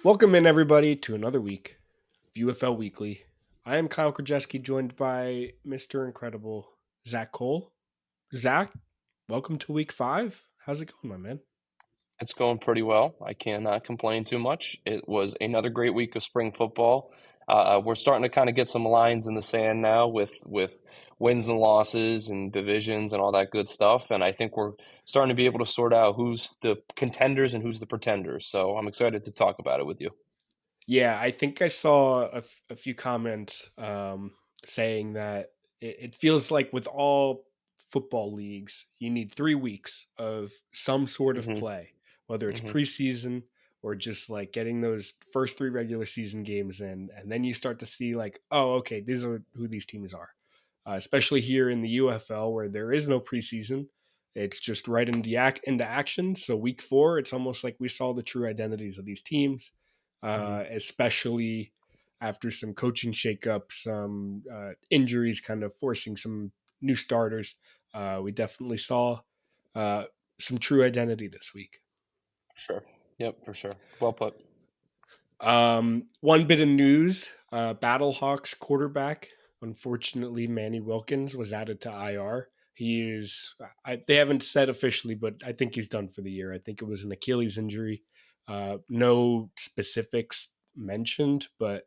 Welcome in, everybody, to another week of UFL Weekly. I am Kyle Krajewski, joined by Mr. Incredible Zach Cole. Zach, welcome to week 5. How's it going, my man? It's going pretty well. I cannot complain too much. It was another great week of spring football. We're starting to kind of get some lines in the sand now with wins and losses and divisions and all that good stuff. And I think we're starting to be able to sort out who's the contenders and who's the pretenders. So I'm excited to talk about it with you. Yeah, I think I saw a few comments saying that it feels like with all football leagues, you need 3 weeks of some sort of hmm play, whether it's hmm preseason or just like getting those first 3 regular season games in. And then you start to see, like, oh, okay, these are who these teams are. Especially here in the UFL where there is no preseason. It's just right into action. So week 4, it's almost like we saw the true identities of these teams, hmm especially after some coaching shakeups, some injuries kind of forcing some new starters. We definitely saw uh, some true identity this week. Sure. Yep, for sure. Well put. One bit of news: Battlehawks quarterback, unfortunately, Manny Wilkins was added to IR. He is. They haven't said officially, but I think he's done for the year. I think it was an Achilles injury. No specifics mentioned, but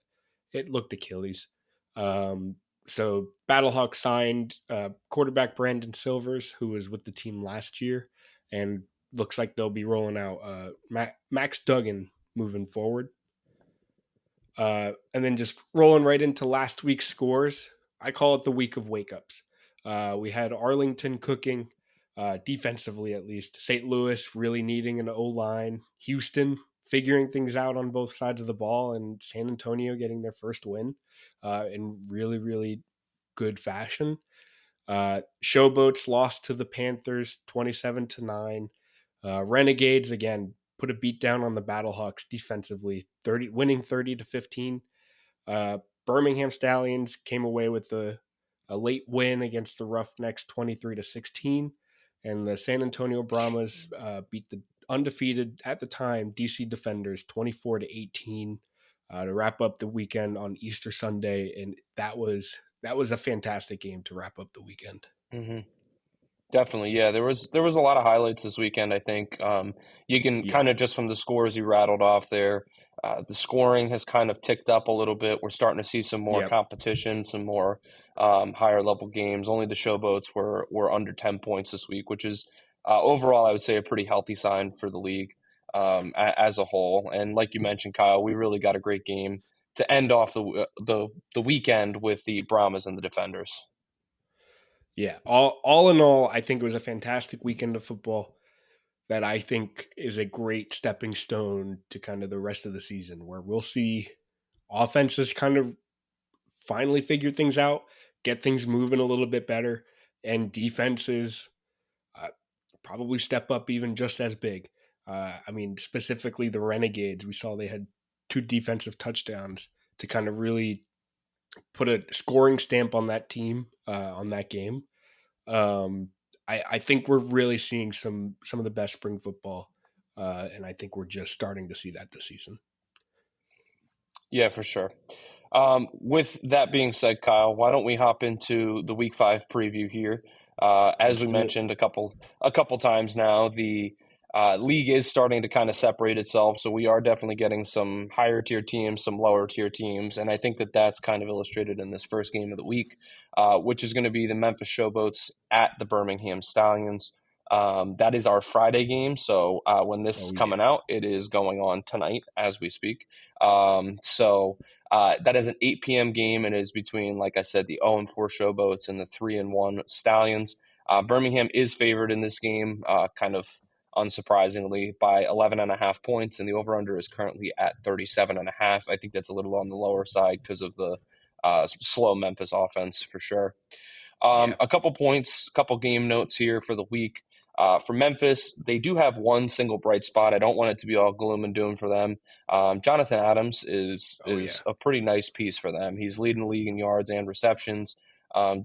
it looked Achilles. Um, so Battlehawks signed quarterback Brandon Silvers, who was with the team last year, and looks like they'll be rolling out Max Duggan moving forward. And then just rolling right into last week's scores. I call it the week of wake ups. We had Arlington cooking, defensively at least. St. Louis really needing an O line. Houston figuring things out on both sides of the ball, and San Antonio getting their first win in really, really good fashion. Showboats lost to the Panthers 27-9. Renegades again put a beat down on the Battlehawks defensively, 30 winning 30-15. Birmingham Stallions came away with a late win against the Roughnecks 23-16, and the San Antonio Brahmas beat the undefeated at the time DC Defenders 24-18 to wrap up the weekend on Easter Sunday, and that was a fantastic game to wrap up the weekend. hmm Definitely, yeah. There was a lot of highlights this weekend. I think you can Yeah. kind of just from the scores you rattled off there, the scoring has kind of ticked up a little bit. We're starting to see some more Yep. competition, some more higher level games. Only the showboats were under 10 points this week, which is overall I would say a pretty healthy sign for the league as a whole. And like you mentioned, Kyle, we really got a great game to end off the weekend with the Brahmas and the Defenders. Yeah. All in all, I think it was a fantastic weekend of football that I think is a great stepping stone to kind of the rest of the season, where we'll see offenses kind of finally figure things out, get things moving a little bit better, and defenses uh, probably step up even just as big. I mean, specifically the Renegades, we saw they had 2 defensive touchdowns to kind of really put a scoring stamp on that team, on that game. Um, I think we're really seeing some of the best spring football, and I think we're just starting to see that this season. Yeah, for sure. With that being said, Kyle, why don't we hop into the Week 5 preview here? As Let's we do it. mentioned a couple times now, the league is starting to kind of separate itself. So we are definitely getting some higher tier teams, some lower tier teams, and I think that that's kind of illustrated in this first game of the week, which is going to be the Memphis Showboats at the Birmingham Stallions. That is our Friday game. So when this is Oh coming yeah, out, it is going on tonight as we speak. So that is an 8 p.m. game and is between, like I said, the 0-4 Showboats and the 3-1 Stallions. Birmingham is favored in this game, kind of unsurprisingly, by 11.5 points, and the over/under is currently at 37.5. I think that's a little on the lower side because of the slow Memphis offense for sure. yeah. A couple points, couple game notes here for the week. For Memphis, they do have one single bright spot. I don't want it to be all gloom and doom for them. Jonathan Adams is Oh yeah. is a pretty nice piece for them. He's leading the league in yards and receptions,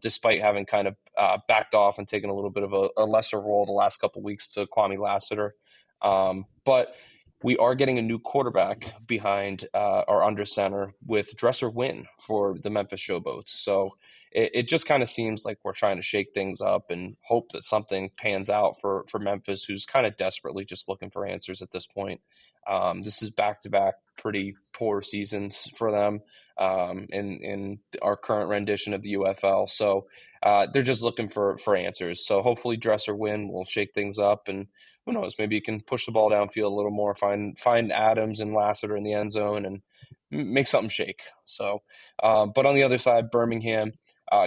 despite having kind of backed off and taken a little bit of a lesser role the last couple weeks to Kwame Lassiter. But we are getting a new quarterback behind our under center with Dresser Wynn for the Memphis Showboats. So it just kind of seems like we're trying to shake things up and hope that something pans out for Memphis, who's kind of desperately just looking for answers at this point. This is back to back pretty poor seasons for them in our current rendition of the UFL. So they're just looking for answers. So hopefully Dresser Wynn will shake things up, and who knows, maybe you can push the ball downfield a little more, find Adams and Lassiter in the end zone, and make something shake. So, but on the other side, Birmingham,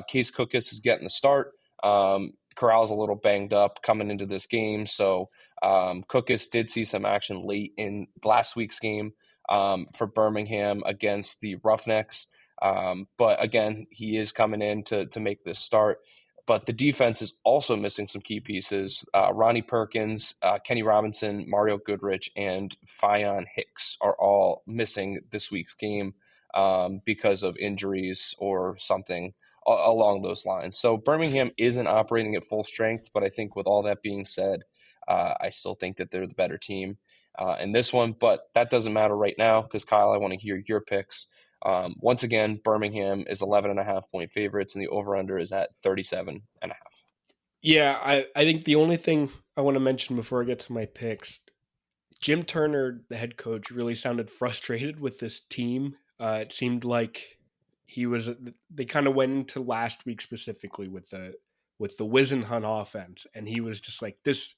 Case Cookus is getting the start. Corral's a little banged up coming into this game, so Cookus did see some action late in last week's game for Birmingham against the Roughnecks. But again, he is coming in to make this start. But the defense is also missing some key pieces. Ronnie Perkins, Kenny Robinson, Mario Goodrich, and Fionn Hicks are all missing this week's game because of injuries or something along those lines. So Birmingham isn't operating at full strength, but I think with all that being said, I still think that they're the better team in this one. But that doesn't matter right now because, Kyle, I want to hear your picks. Once again, Birmingham is 11.5 point favorites, and the over-under is at 37.5. Yeah, I think the only thing I want to mention before I get to my picks, Jim Turner, the head coach, really sounded frustrated with this team. It seemed like they kind of went into last week specifically with the Wisenhunt offense, and he was just like, this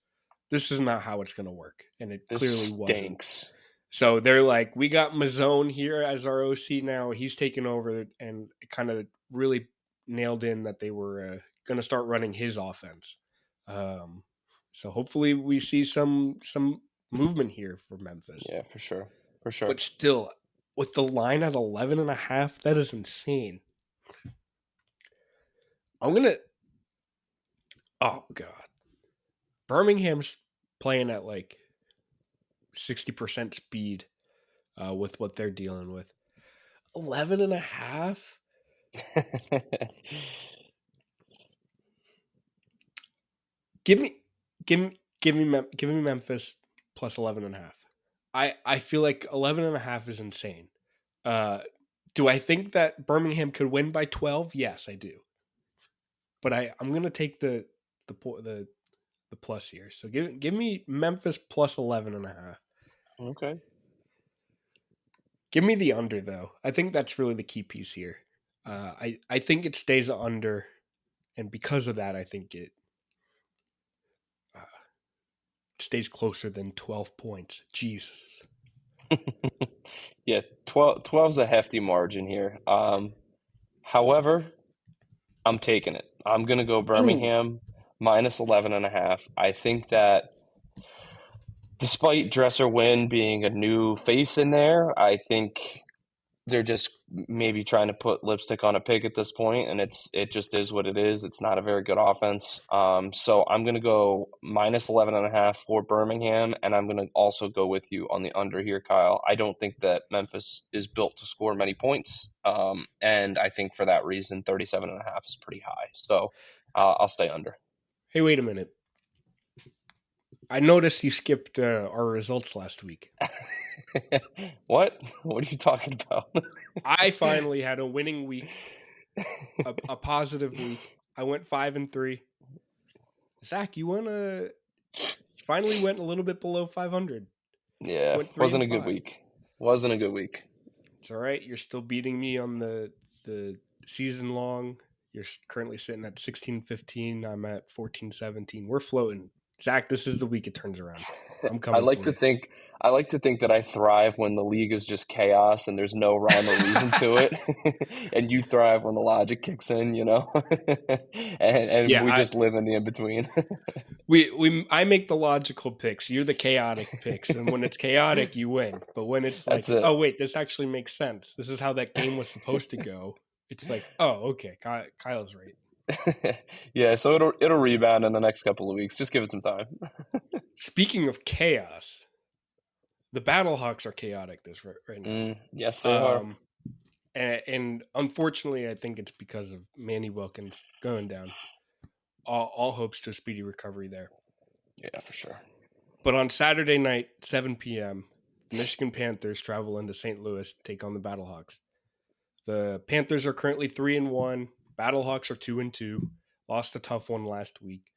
is not how it's going to work, and it This clearly wasn't. stinks. So they're like, we got Mazzone here as our OC now. He's taken over, and it kind of really nailed in that they were going to start running his offense. So hopefully we see some movement here for Memphis. Yeah, for sure. For sure. But still, with the line at 11.5, that is insane. I'm going to... Oh, God. Birmingham's playing at like 60% speed with what they're dealing with. 11.5? Give me Memphis plus 11.5. I feel like 11.5 is insane. Do I think that Birmingham could win by 12? Yes, I do. But I'm gonna take the plus here. So give me Memphis plus 11.5. Okay. Give me the under though. I think that's really the key piece here. I think it stays under, and because of that, I think it stays closer than 12 points. Jesus. Yeah, 12's a hefty margin here. However, I'm taking it. I'm going to go Ooh. Birmingham minus 11.5. I think that despite Dresser Wynn being a new face in there, I think they're just maybe trying to put lipstick on a pig at this point, and it just is what it is. It's not a very good offense. So I'm going to go minus 11.5 for Birmingham, and I'm going to also go with you on the under here, Kyle. I don't think that Memphis is built to score many points, and I think for that reason, 37.5 is pretty high. So I'll stay under. Hey, wait a minute. I noticed you skipped our results last week. What? What are you talking about? I finally had a winning week, a positive week. I went 5-3. Zach, you finally went a little bit below 500. Yeah, Went three wasn't and a good five. week. Wasn't a good week. It's all right. You're still beating me on the season long. You're currently sitting at 16-15. I'm at 14-17. We're floating. Zach, this is the week it turns around. I'm I coming like for to you. think I like to think that I thrive when the league is just chaos and there's no rhyme or reason to it. And you thrive when the logic kicks in, you know? And we Yeah, just live in the in between. I make the logical picks. You're the chaotic picks, and when it's chaotic, you win. But when it's That's like, it. oh wait, this actually makes sense. This is how that game was supposed to go. It's like, oh okay, Kyle's right. Yeah, so it'll rebound in the next couple of weeks. Just give it some time. Speaking of chaos, the Battlehawks are chaotic right now. Yes, they are. Um, and unfortunately, I think it's because of Manny Wilkins going down. All hopes to a speedy recovery there. Yeah, for sure. But on Saturday night, 7 p.m., The Michigan Panthers travel into St. Louis to take on the Battlehawks. The Panthers are currently 3-1. Battlehawks are 2-2. Lost a tough one last week.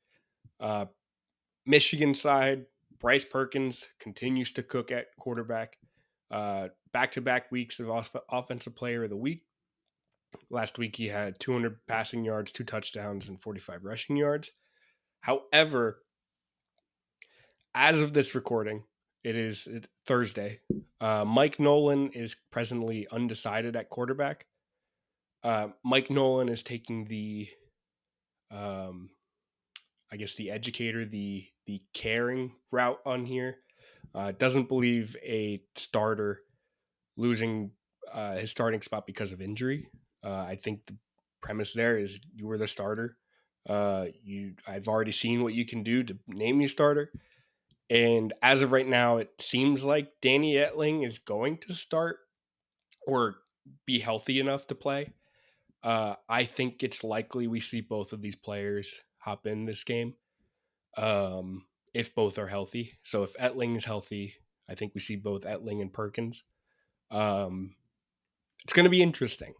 Uh, Michigan side, Bryce Perkins continues to cook at quarterback. Back-to-back weeks of offensive player of the week. Last week he had 200 passing yards, 2 touchdowns, and 45 rushing yards. However, as of this recording, it is Thursday. Mike Nolan is presently undecided at quarterback. Mike Nolan is taking the, I guess, the educator, the caring route on here. Doesn't believe a starter losing his starting spot because of injury. I think the premise there is you were the starter. I've already seen what you can do to name you starter. And as of right now, it seems like Danny Etling is going to start or be healthy enough to play. I think it's likely we see both of these players hop in this game if both are healthy. So if Etling is healthy, I think we see both Etling and Perkins. It's going to be interesting.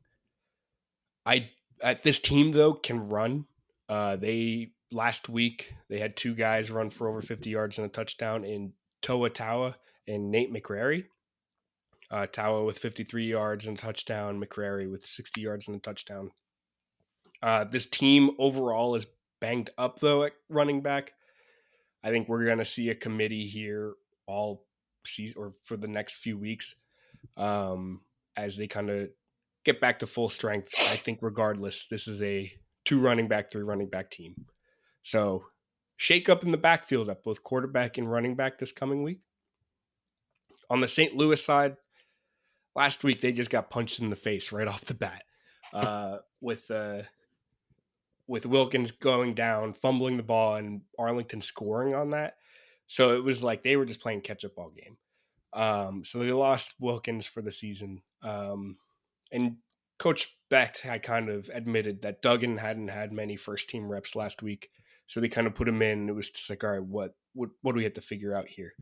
This team though can run. They last week they had 2 guys run for over 50 yards and a touchdown in Toa Tawa and Nate McCrary. Tawa with 53 yards and a touchdown, McCrary with 60 yards and a touchdown. This team overall is banged up though at running back. I think we're going to see a committee here all season or for the next few weeks as they kind of get back to full strength. I think regardless, this is a 2 running back, 3 running back team. So shake up in the backfield at both quarterback and running back this coming week. On the St. Louis side, last week they just got punched in the face right off the bat with Wilkins going down, fumbling the ball, and Arlington scoring on that. So it was like they were just playing catch-up all game. So they lost Wilkins for the season. And Coach Beck had kind of admitted that Duggan hadn't had many first-team reps last week. So they kind of put him in. It was just like, all right, what do we have to figure out here?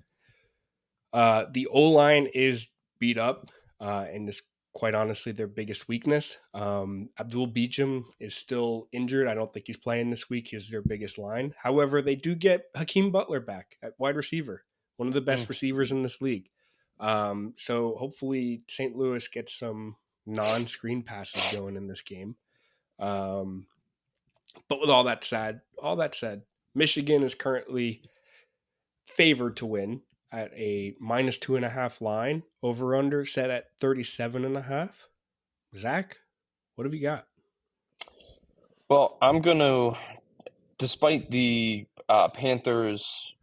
The O-line is beat up, and is quite honestly their biggest weakness. Abdul Beecham is still injured. I don't think he's playing this week. He's their biggest line. However, they do get Hakeem Butler back at wide receiver, one of the best receivers in this league. So hopefully St. Louis gets some non-screen passes going in this game. But with all that said, Michigan is currently favored to win at a -2.5 line, over under set at 37.5. Zach, what have you got? Well, I'm going to, despite the Panthers'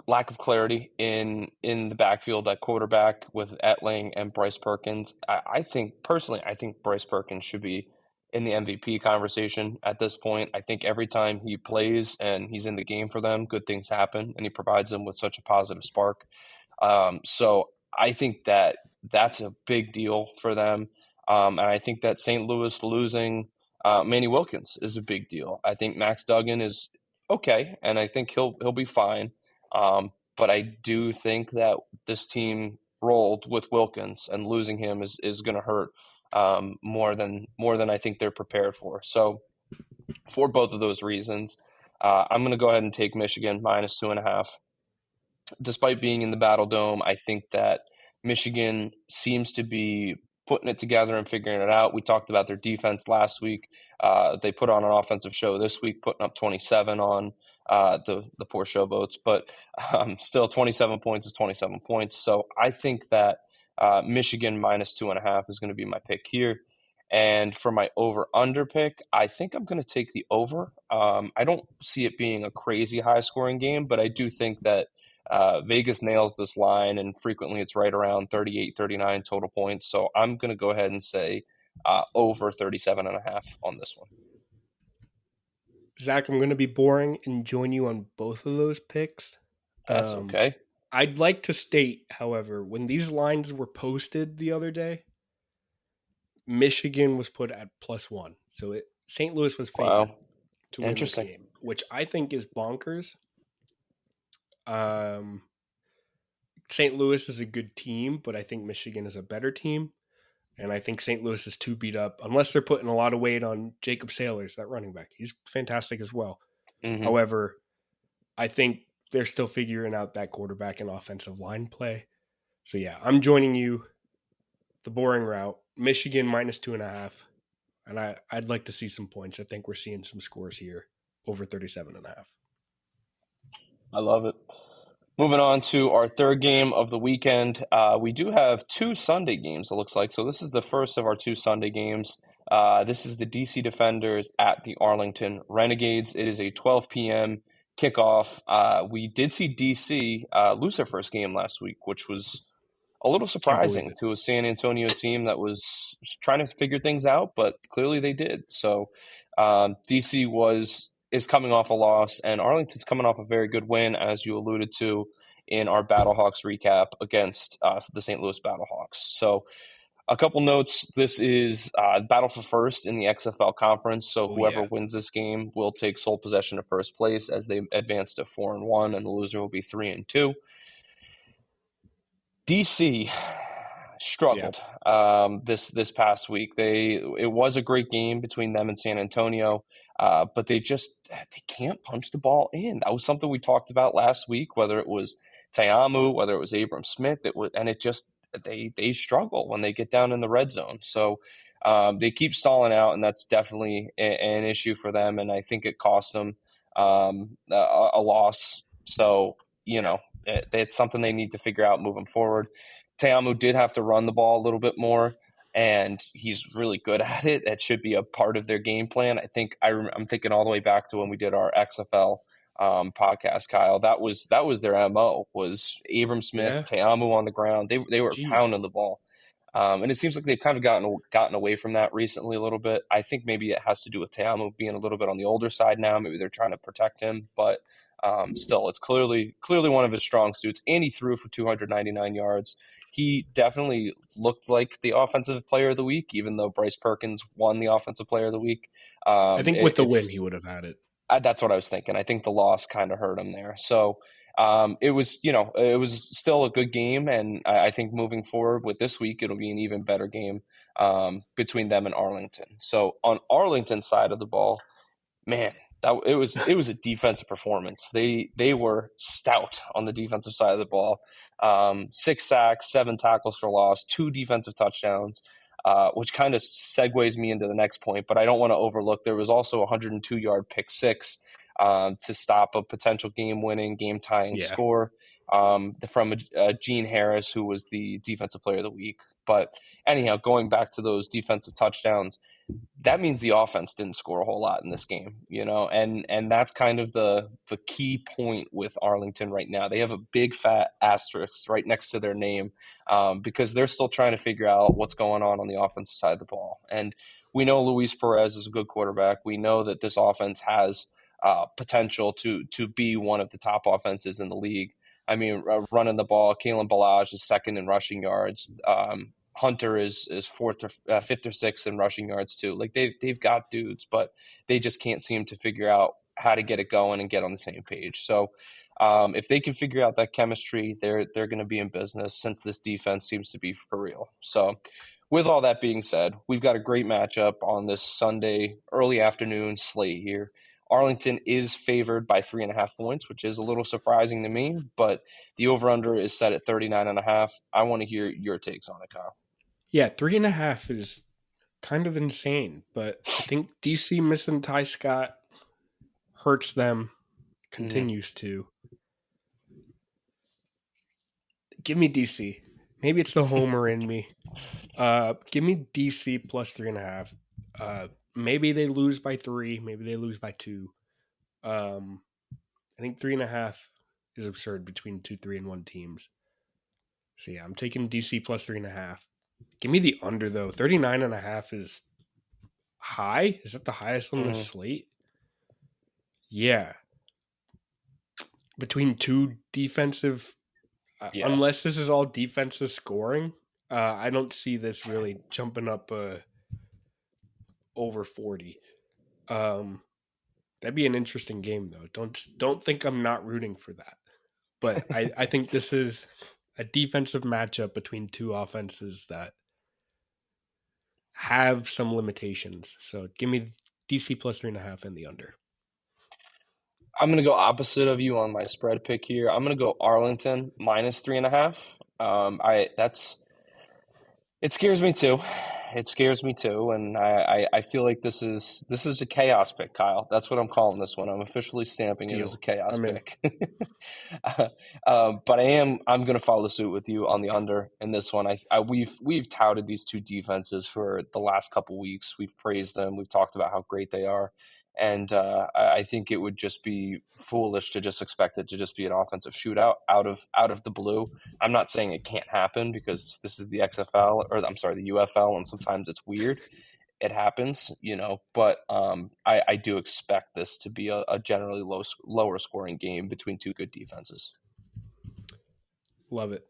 lack of clarity in the backfield at quarterback with Etling and Bryce Perkins, I think personally, I think Bryce Perkins should be in the MVP conversation at this point. I think every time he plays and he's in the game for them, good things happen, and he provides them with such a positive spark. So I think that that's a big deal for them. And I think that St. Louis losing Manny Wilkins is a big deal. I think Max Duggan is okay, and I think he'll be fine. But I do think that this team rolled with Wilkins, and losing him is going to hurt more than I think they're prepared for. So for both of those reasons, I'm going to go ahead and take Michigan -2.5. Despite being in the Battle Dome, I think that Michigan seems to be putting it together and figuring it out. We talked about their defense last week. They put on an offensive show this week, putting up 27 on the poor showboats, but still 27 points is 27 points. So I think that Michigan -2.5 is going to be my pick here. And for my over/under pick, I think I'm going to take the over. I don't see it being a crazy high scoring game, but I do think that Vegas nails this line, and frequently it's right around 38, 39 total points. So I'm going to go ahead and say over 37.5 on this one. Zach, I'm going to be boring and join you on both of those picks. That's okay. I'd like to state, however, when these lines were posted the other day, Michigan was put at +1. So St. Louis was favored Wow. to win this Interesting. game, which I think is bonkers. St. Louis is a good team, but I think Michigan is a better team. And I think St. Louis is too beat up, unless they're putting a lot of weight on Jacob Sailors, that running back. He's fantastic as well. Mm-hmm. However, I think they're still figuring out that quarterback and offensive line play. So yeah, I'm joining you. The boring route. Michigan minus 2.5. And I'd like to see some points. I think we're seeing some scores here over 37.5. I love it. Moving on to our third game of the weekend. We do have two Sunday games, it looks like. So this is the first of our two Sunday games. This is the DC Defenders at the Arlington Renegades. It is a 12 p.m. kickoff. We did see DC lose their first game last week, which was a little Can't believe surprising it. to a San Antonio team that was trying to figure things out, but clearly they did. So DC is coming off a loss, and Arlington's coming off a very good win, as you alluded to in our Battlehawks recap against the St. Louis Battlehawks. So a couple notes. This is battle for first in the XFL conference. So Oh whoever yeah. wins this game will take sole possession of first place as they advance to 4-1, and the loser will be 3-2. DC Yeah. struggled this past week. It was a great game between them and San Antonio, but they can't punch the ball in. That was something we talked about last week. Whether it was Tayamu, whether it was Abram Smith, they struggle when they get down in the red zone. So they keep stalling out, and that's definitely an issue for them. And I think it cost them a loss. So Yeah. it's something they need to figure out moving forward. Teamu did have to run the ball a little bit more, and he's really good at it. That should be a part of their game plan. I think I'm thinking all the way back to when we did our XFL podcast, Kyle. That was their MO, was Abram Smith, Yeah. Teamu on the ground. They were Jeez. pounding the ball. And it seems like they've kind of gotten away from that recently a little bit. I think maybe it has to do with Teamu being a little bit on the older side now. Maybe they're trying to protect him, but still, it's clearly one of his strong suits. And he threw for 299 yards. He definitely looked like the offensive player of the week, even though Bryce Perkins won the offensive player of the week. I think with the win, he would have had it. That's what I was thinking. I think the loss kind of hurt him there. So it was still a good game, and I think moving forward with this week, it'll be an even better game between them and Arlington. So on Arlington's side of the ball, man, it was a defensive performance. They were stout on the defensive side of the ball. 6 sacks, 7 tackles for loss, 2 defensive touchdowns, which kind of segues me into the next point. But I don't want to overlook there was also a 102-yard pick six to stop a potential game-winning, game-tying Yeah. score from Gene Harris, who was the defensive player of the week. But anyhow, going back to those defensive touchdowns, that means the offense didn't score a whole lot in this game, and that's kind of the key point with Arlington right now. They have a big fat asterisk right next to their name because they're still trying to figure out what's going on the offensive side of the ball. And we know Luis Perez is a good quarterback. We know that this offense has potential to be one of the top offenses in the league. I mean, running the ball, Kalen Balaj is second in rushing yards. Hunter is fourth or fifth or sixth in rushing yards too. Like they've got dudes, but they just can't seem to figure out how to get it going and get on the same page. So if they can figure out that chemistry, they're going to be in business since this defense seems to be for real. So with all that being said, we've got a great matchup on this Sunday early afternoon slate here. Arlington is favored by 3.5 points, which is a little surprising to me, but the over-under is set at 39.5. I want to hear your takes on it, Kyle. Yeah, 3.5 is kind of insane, but I think DC missing Ty Scott hurts them, Mm-hmm. continues to. Give me DC. Maybe it's the homer in me. Give me DC plus 3.5. Maybe they lose by 3. Maybe they lose by 2. I think 3.5 is absurd between 2, 3-1 teams. So yeah, I'm taking DC plus 3.5. Give me the under though. 39.5 is high. Is that the highest on the Mm-hmm. slate? Yeah. Between two defensive, Yeah. unless this is all defensive scoring, I don't see this really jumping up over 40. That'd be an interesting game though. Don't think I'm not rooting for that. But I think this is a defensive matchup between two offenses that have some limitations. So give me DC plus 3.5 and the under. I'm going to go opposite of you on my spread pick here. I'm going to go Arlington minus 3.5. It scares me too. It scares me too, and I feel like this is a chaos pick, Kyle. That's what I'm calling this one. I'm officially stamping it as a Deal. chaos I'm in. pick. But I'm going to follow suit with you on the under in this one. We've touted these two defenses for the last couple weeks. We've praised them. We've talked about how great they are, and I think it would just be foolish to just expect it to just be an offensive shootout out of the blue. I'm not saying it can't happen because this is the XFL, or I'm sorry, the UFL, and sometimes it's weird. It happens, but I do expect this to be a generally lower scoring game between two good defenses. Love it.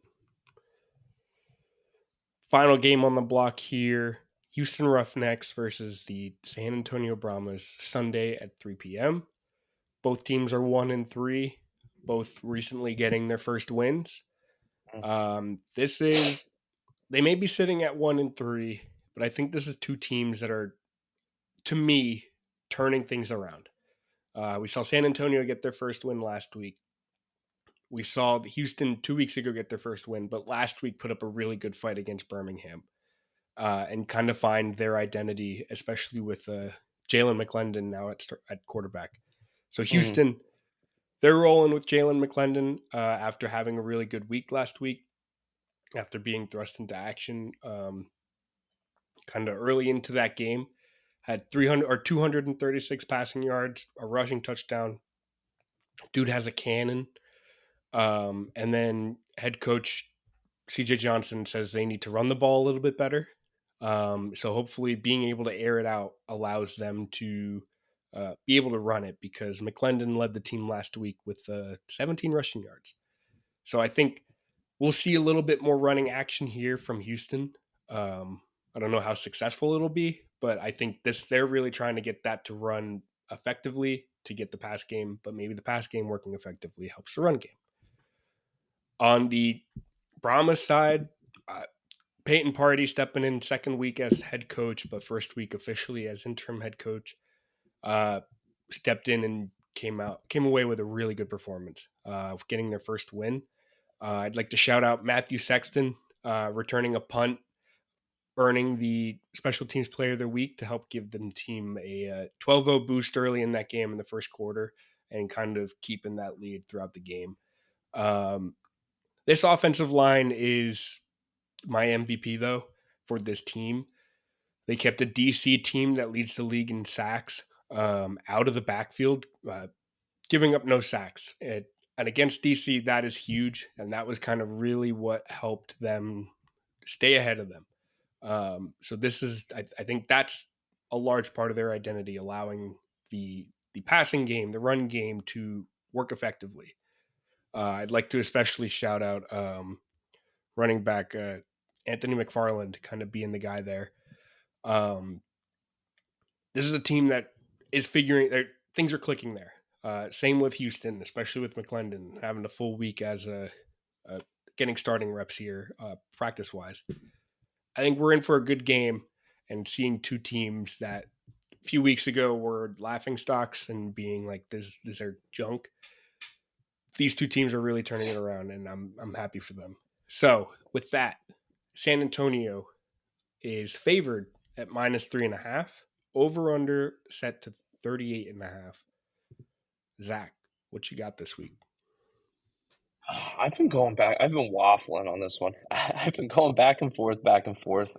Final game on the block here. Houston Roughnecks versus the San Antonio Brahmas Sunday at 3 p.m. Both teams are 1-3, both recently getting their first wins. This is they may be sitting at 1-3, but I think this is two teams that are, to me, turning things around. We saw San Antonio get their first win last week. We saw Houston 2 weeks ago get their first win, but last week put up a really good fight against Birmingham and kind of find their identity, especially with Jalen McClendon now at quarterback. So Mm-hmm. Houston, they're rolling with Jalen McClendon after having a really good week last week, after being thrust into action kind of early into that game. Had 300 or 236 passing yards, a rushing touchdown. Dude has a cannon. And then head coach CJ Johnson says they need to run the ball a little bit better. So hopefully being able to air it out allows them to be able to run it, because McClendon led the team last week with 17 rushing yards. So I think we'll see a little bit more running action here from Houston. I don't know how successful it'll be, but I think they're really trying to get that to run effectively to get the pass game, but maybe the pass game working effectively helps the run game. On the Brahma side, Peyton Party stepping in second week as head coach, but first week officially as interim head coach, stepped in and came away with a really good performance, getting their first win. I'd like to shout out Matthew Sexton, returning a punt, earning the special teams player of the week to help give the team a 12-0 boost early in that game in the first quarter and kind of keeping that lead throughout the game. This offensive line is my MVP, though, for this team. They kept a DC team that leads the league in sacks out of the backfield, giving up no sacks. And against DC, that is huge. And that was kind of really what helped them stay ahead of them. So this is, I think that's a large part of their identity, allowing the passing game, the run game to work effectively. I'd like to especially shout out running back Anthony McFarland, kind of being the guy there. This is a team that is things are clicking there. Same with Houston, especially with McClendon having a full week as getting starting reps here, practice wise. I think we're in for a good game, and seeing two teams that a few weeks ago were laughing stocks and being like this are junk. These two teams are really turning it around, and I'm happy for them. So with that, San Antonio is favored at -3.5. Over under set to 38.5. Zach, what you got this week? I've been going back. I've been waffling on this one. I've been going back and forth, back and forth.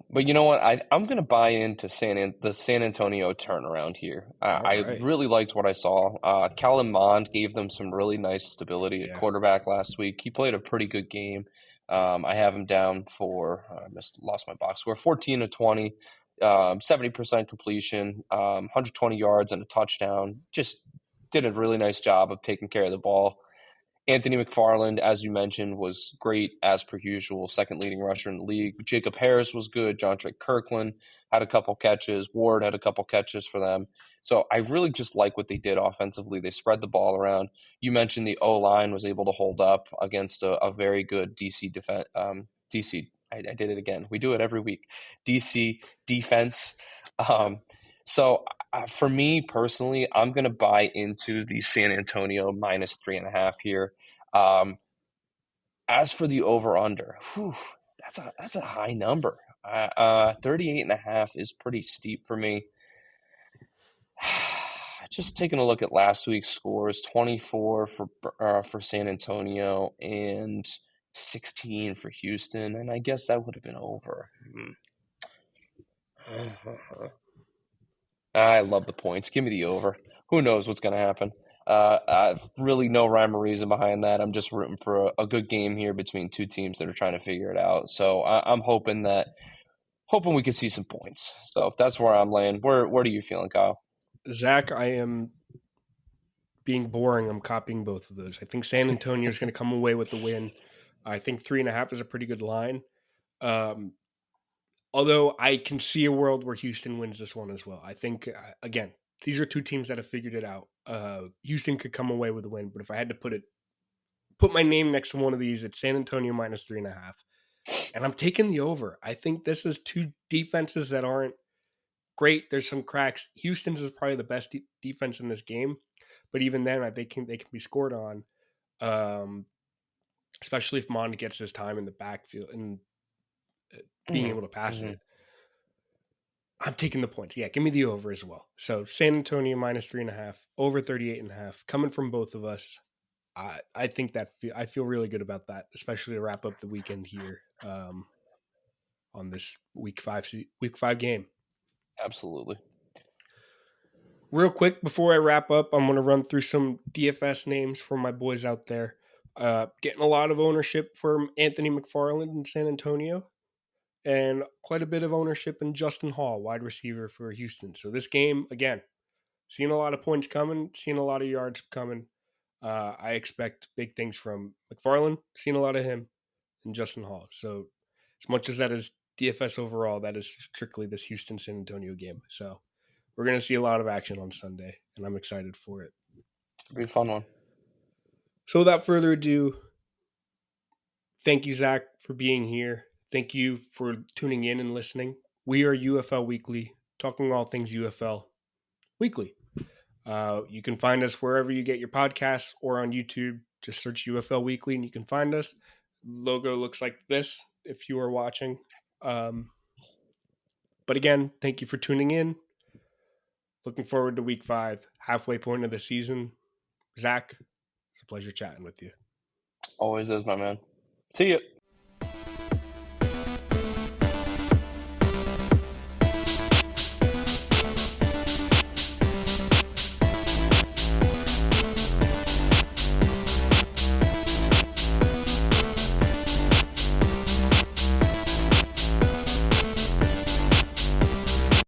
But you know what? I'm going to buy into the San Antonio turnaround here. All I right. really liked what I saw. Kellen Mond gave them some really nice stability at Yeah. quarterback last week. He played a pretty good game. I have him down for lost my box score 14 to 20, 70% completion, 120 yards and a touchdown. Just did a really nice job of taking care of the ball. Anthony McFarland, as you mentioned, was great as per usual, second leading rusher in the league. Jacob Harris was good. John Trey Kirkland had a couple catches. Ward had a couple catches for them. So I really just like what they did offensively. They spread the ball around. You mentioned the O line was able to hold up against a very good DC defense. DC, I did it again. We do it every week. DC defense. Um, so for me personally, I'm going to buy into the San Antonio -3.5 here. Um, as for the over under, that's a high number. 38.5 is pretty steep for me. Just taking a look at last week's scores, 24 for San Antonio and 16 for Houston, and I guess that would have been over. I love the points. Give me the over. Who knows what's going to happen? I've really no rhyme or reason behind that. I'm just rooting for a good game here between two teams that are trying to figure it out. So I'm hoping we can see some points. So that's where I'm laying. Where are you feeling, Kyle? Zach, I am being boring. I'm copying both of those. I think San Antonio is going to come away with the win. I think 3.5 is a pretty good line. Um, although I can see a world where Houston wins this one as well. I think, again, these are two teams that have figured it out. Houston could come away with a win, but if I had to put my name next to one of these, it's San Antonio -3.5. And I'm taking the over. I think this is two defenses that aren't great. There's some cracks. Houston's is probably the best defense in this game, but even then, they can be scored on, um, especially if Mond gets his time in the backfield and being able to pass Mm-hmm. it. I'm taking the points. Yeah, give me the over as well. So San Antonio -3.5, over 38.5, coming from both of us. I think I feel really good about that, especially to wrap up the weekend here on this week five game. Absolutely. Real quick before I wrap up, I'm going to run through some DFS names for my boys out there. Getting a lot of ownership from Anthony McFarland in San Antonio, and quite a bit of ownership in Justin Hall, wide receiver for Houston. So this game, again, seeing a lot of points coming, seeing a lot of yards coming. I expect big things from McFarland, seeing a lot of him, and Justin Hall. So as much as that is DFS overall, that is strictly this Houston San Antonio game. So we're going to see a lot of action on Sunday, and I'm excited for it. It'll be a fun one. So without further ado, thank you, Zach, for being here. Thank you for tuning in and listening. We are UFL Weekly, talking all things UFL weekly. You can find us wherever you get your podcasts or on YouTube. Just search UFL Weekly and you can find us. Logo looks like this if you are watching. But again, thank you for tuning in. Looking forward to week 5, halfway point of the season. Zach, it's a pleasure chatting with you. Always is, my man. See you.